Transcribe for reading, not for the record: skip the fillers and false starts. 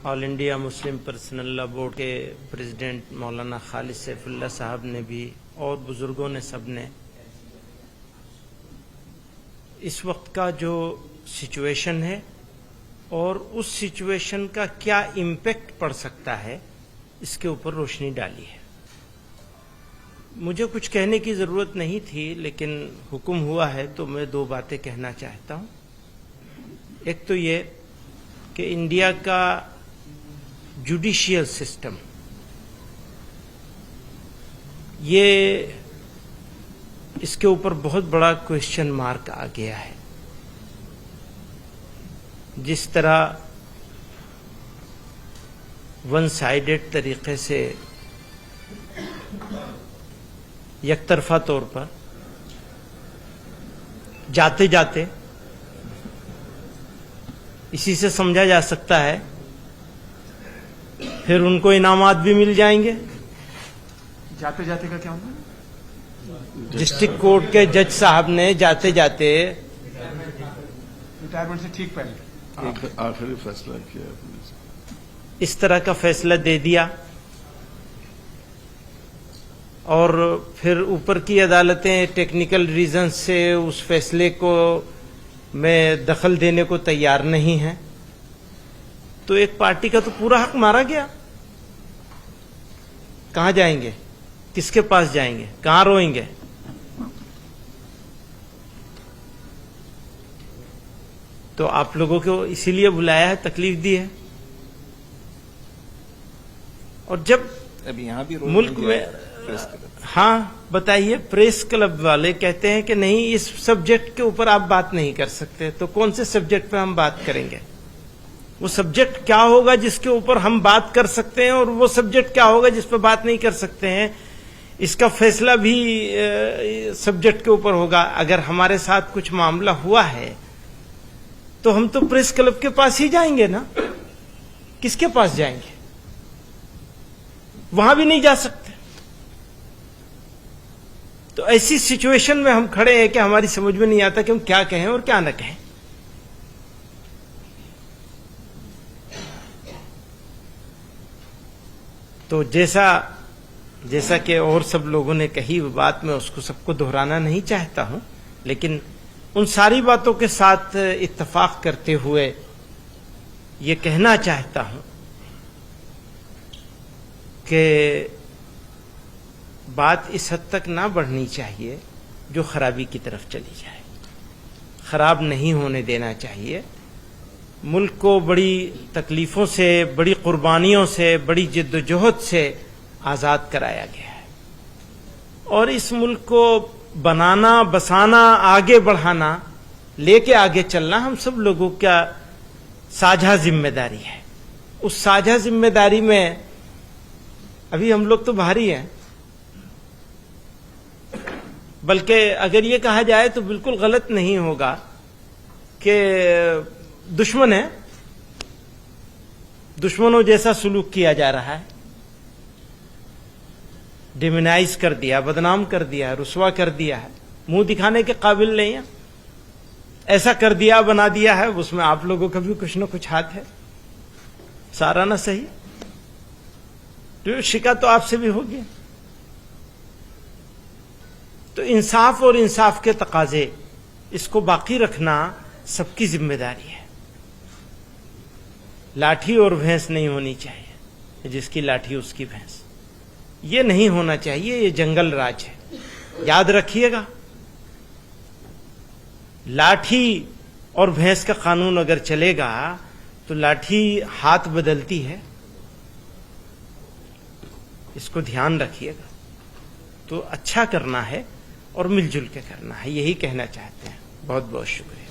آل India Muslim personal لا board کے president مولانا خالد سیف اللہ صاحب نے بھی اور بزرگوں نے سب نے اس وقت کا جو سچویشن ہے اور اس سچویشن کا کیا امپیکٹ پڑ سکتا ہے اس کے اوپر روشنی ڈالی ہے. مجھے کچھ کہنے کی ضرورت نہیں تھی لیکن حکم ہوا ہے تو میں دو باتیں کہنا چاہتا ہوں. ایک تو یہ کہ انڈیا کا جوڈیشیل سسٹم یہ اس کے اوپر بہت بڑا کوشچن مارک آ گیا ہے. جس طرح ون سائیڈڈ طریقے سے یک طرفہ طور پر جاتے جاتے اسی سے سمجھا جا سکتا ہے پھر ان کو انعامات بھی مل جائیں گے. جاتے جاتے کا کیا ہوگا؟ ڈسٹرکٹ کورٹ کے جج صاحب نے جاتے جاتے ریٹائرمنٹ سے ٹھیک پہلے آخری فیصلہ کیا اس طرح کا فیصلہ دے دیا اور پھر اوپر کی عدالتیں ٹیکنیکل ریزن سے اس فیصلے کو میں دخل دینے کو تیار نہیں ہیں تو ایک پارٹی کا تو پورا حق مارا گیا. کہاں جائیں گے؟ کس کے پاس جائیں گے؟ کہاں روئیں گے؟ تو آپ لوگوں کو اسی لیے بلایا ہے، تکلیف دی ہے. اور جب ابھی یہاں بھی ملک میں ہاں بتائیے، پریس کلب والے کہتے ہیں کہ نہیں اس سبجیکٹ کے اوپر آپ بات نہیں کر سکتے، تو کون سے سبجیکٹ پہ ہم بات کریں گے؟ وہ سبجیکٹ کیا ہوگا جس کے اوپر ہم بات کر سکتے ہیں اور وہ سبجیکٹ کیا ہوگا جس پہ بات نہیں کر سکتے ہیں؟ اس کا فیصلہ بھی سبجیکٹ کے اوپر ہوگا. اگر ہمارے ساتھ کچھ معاملہ ہوا ہے تو ہم تو پریس کلب کے پاس ہی جائیں گے نا. کس کے پاس جائیں گے؟ وہاں بھی نہیں جا سکتے. تو ایسی سچویشن میں ہم کھڑے ہیں کہ ہماری سمجھ میں نہیں آتا کہ ہم کیا کہیں اور کیا نہ کہیں. تو جیسا کہ اور سب لوگوں نے کہی وہ بات، میں اس کو سب کو دہرانا نہیں چاہتا ہوں، لیکن ان ساری باتوں کے ساتھ اتفاق کرتے ہوئے یہ کہنا چاہتا ہوں کہ بات اس حد تک نہ بڑھنی چاہیے جو خرابی کی طرف چلی جائے. خراب نہیں ہونے دینا چاہیے. ملک کو بڑی تکلیفوں سے، بڑی قربانیوں سے، بڑی جد و جہد سے آزاد کرایا گیا ہے اور اس ملک کو بنانا، بسانا، آگے بڑھانا، لے کے آگے چلنا ہم سب لوگوں کا ساجھا ذمہ داری ہے. اس ساجھا ذمہ داری میں ابھی ہم لوگ تو بھاری ہیں، بلکہ اگر یہ کہا جائے تو بالکل غلط نہیں ہوگا کہ دشمن ہے، دشمنوں جیسا سلوک کیا جا رہا ہے. ڈیمونائز کر دیا، بدنام کر دیا، رسوا کر دیا ہے، منہ دکھانے کے قابل نہیں ہے. ایسا کر دیا، بنا دیا ہے، اس میں آپ لوگوں کا بھی کچھ نہ کچھ ہاتھ ہے. سارا نہ صحیح جو شکا تو آپ سے بھی ہو گیا. تو انصاف اور انصاف کے تقاضے اس کو باقی رکھنا سب کی ذمہ داری ہے. لاٹھی اور بھینس نہیں ہونی چاہیے، جس کی لاٹھی اس کی بھینس، یہ نہیں ہونا چاہیے. یہ جنگل راج ہے، یاد رکھیے گا. لاٹھی اور بھینس کا قانون اگر چلے گا تو لاٹھی ہاتھ بدلتی ہے، اس کو دھیان رکھیے گا. تو اچھا کرنا ہے اور مل جل کے کرنا ہے، یہی کہنا چاہتے ہیں. بہت بہت شکریہ.